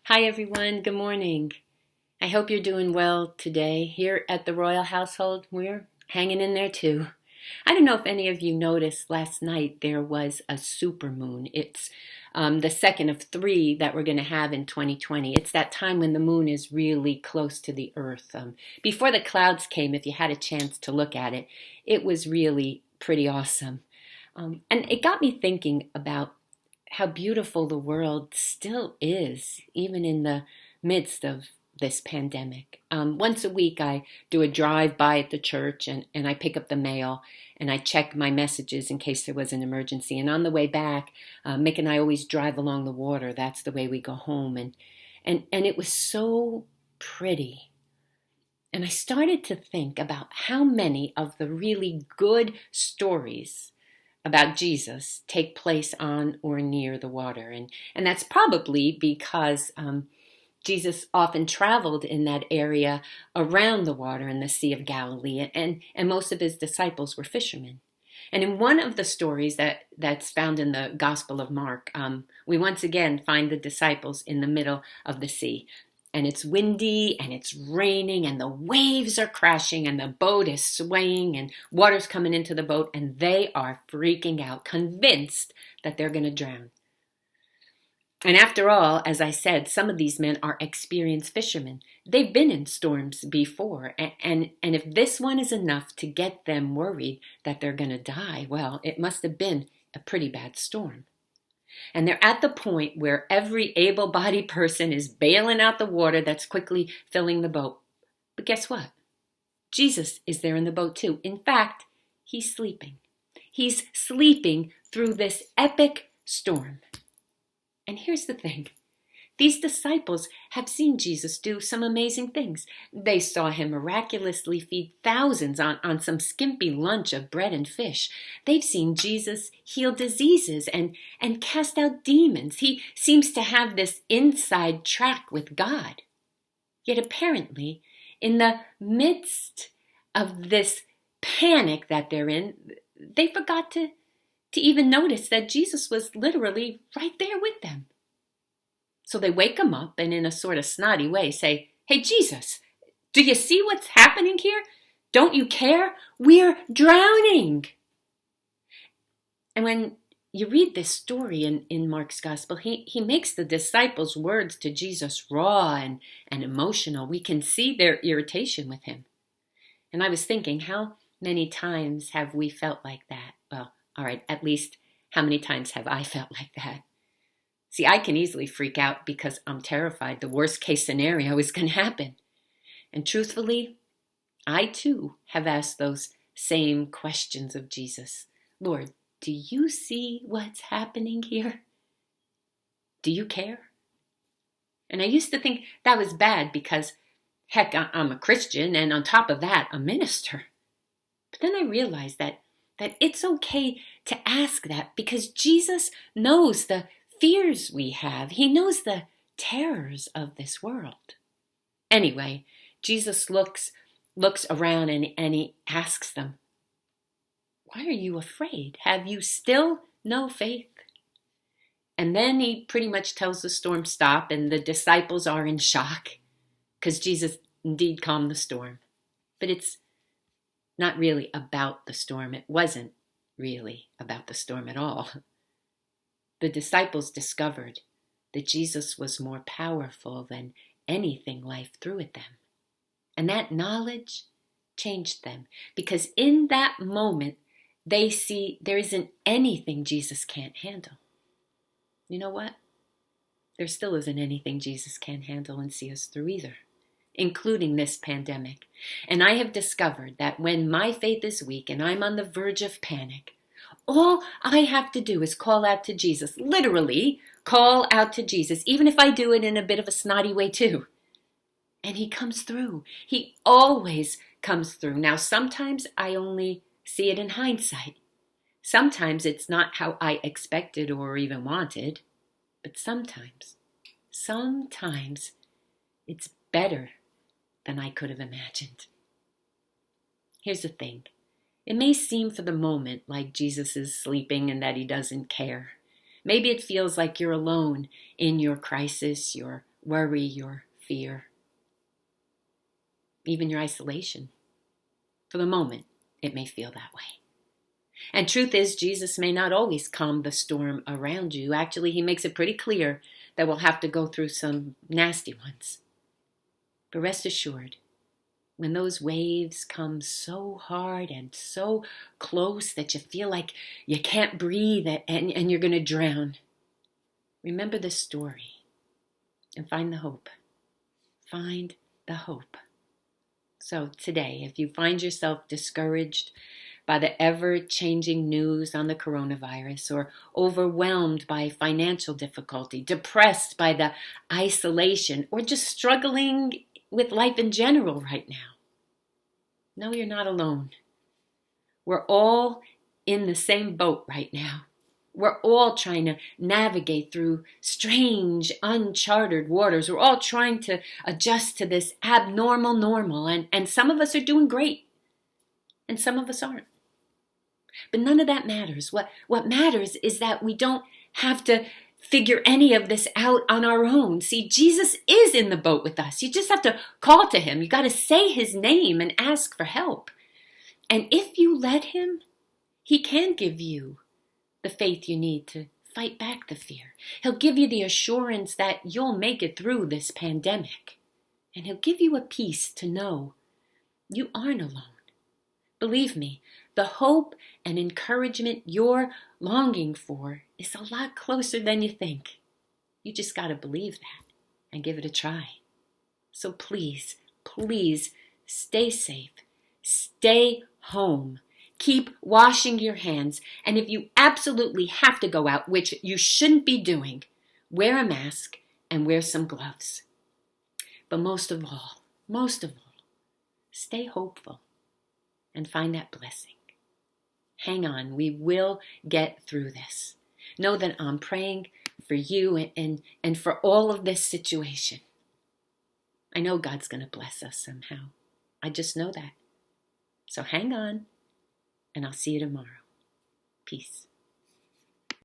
Hi everyone, good morning. I hope you're doing well today. Here at the Royal Household, we're hanging in there too. I don't know if any of you noticed last night there was a supermoon. It's the second of three that we're going to have in 2020. It's that time when the moon is really close to the earth. Before the clouds came, if you had a chance to look at it, it was really pretty awesome. And it got me thinking about how beautiful the world still is, even in the midst of this pandemic. Once a week, I do a drive by at the church and I pick up the mail and I check my messages in case there was an emergency. And on the way back, Mick and I always drive along the water. That's the way we go home. And it was so pretty. And I started to think about how many of the really good stories about Jesus take place on or near the water. And that's probably because Jesus often traveled in that area around the water in the Sea of Galilee, and most of his disciples were fishermen. And in one of the stories that's found in the Gospel of Mark, we once again find the disciples in the middle of the sea. And it's windy and it's raining and the waves are crashing and the boat is swaying and water's coming into the boat and they are freaking out, convinced that they're going to drown. And after all, as I said, some of these men are experienced fishermen. They've been in storms before. And if this one is enough to get them worried that they're going to die, well, it must have been a pretty bad storm. And they're at the point where every able-bodied person is bailing out the water that's quickly filling the boat. But guess what? Jesus is there in the boat too. In fact, he's sleeping. He's sleeping through this epic storm. And here's the thing. These disciples have seen Jesus do some amazing things. They saw him miraculously feed thousands on some skimpy lunch of bread and fish. They've seen Jesus heal diseases and cast out demons. He seems to have this inside track with God. Yet apparently, in the midst of this panic that they're in, they forgot to even notice that Jesus was literally right there with them. So they wake him up and in a sort of snotty way say, "Hey, Jesus, do you see what's happening here? Don't you care? We're drowning." And when you read this story in Mark's gospel, he makes the disciples' words to Jesus raw and emotional. We can see their irritation with him. And I was thinking, how many times have we felt like that? Well, all right, at least how many times have I felt like that? See, I can easily freak out because I'm terrified the worst case scenario is going to happen. And truthfully, I too have asked those same questions of Jesus. Lord, do you see what's happening here? Do you care? And I used to think that was bad because, heck, I'm a Christian and on top of that, a minister. But then I realized that it's okay to ask that because Jesus knows the fears we have. He knows the terrors of this world. Anyway, Jesus looks around and he asks them, "Why are you afraid? Have you still no faith?" And then he pretty much tells the storm stop and the disciples are in shock because Jesus indeed calmed the storm. But it's not really about the storm. It wasn't really about the storm at all. The disciples discovered that Jesus was more powerful than anything life threw at them. And that knowledge changed them because in that moment, they see there isn't anything Jesus can't handle. You know what? There still isn't anything Jesus can't handle and see us through either, including this pandemic. And I have discovered that when my faith is weak and I'm on the verge of panic, all I have to do is call out to Jesus, literally call out to Jesus, even if I do it in a bit of a snotty way too. And he comes through. He always comes through. Now, sometimes I only see it in hindsight. Sometimes it's not how I expected or even wanted. But sometimes it's better than I could have imagined. Here's the thing. It may seem for the moment like Jesus is sleeping and that he doesn't care. Maybe it feels like you're alone in your crisis, your worry, your fear, even your isolation. For the moment, it may feel that way. And truth is, Jesus may not always calm the storm around you. Actually, he makes it pretty clear that we'll have to go through some nasty ones. But rest assured, when those waves come so hard and so close that you feel like you can't breathe and you're going to drown, remember the story and find the hope. Find the hope. So today, if you find yourself discouraged by the ever-changing news on the coronavirus, or overwhelmed by financial difficulty, depressed by the isolation, or just struggling with life in general right now, no, you're not alone. We're all in the same boat right now. We're all trying to navigate through strange, uncharted waters. We're all trying to adjust to this abnormal normal, and some of us are doing great, and some of us aren't. But none of that matters. What matters is that we don't have to figure any of this out on our own. See, Jesus is in the boat with us. You just have to call to him. You got to say his name and ask for help. And if you let him, he can give you the faith you need to fight back the fear. He'll give you the assurance that you'll make it through this pandemic. And he'll give you a peace to know you aren't alone. Believe me, the hope and encouragement you're longing for is a lot closer than you think. You just got to believe that and give it a try. So please, please stay safe. Stay home. Keep washing your hands. And if you absolutely have to go out, which you shouldn't be doing, wear a mask and wear some gloves. But most of all, stay hopeful and find that blessing. Hang on, we will get through this. Know that I'm praying for you and for all of this situation. I know God's going to bless us somehow. I just know that. So hang on, and I'll see you tomorrow. Peace.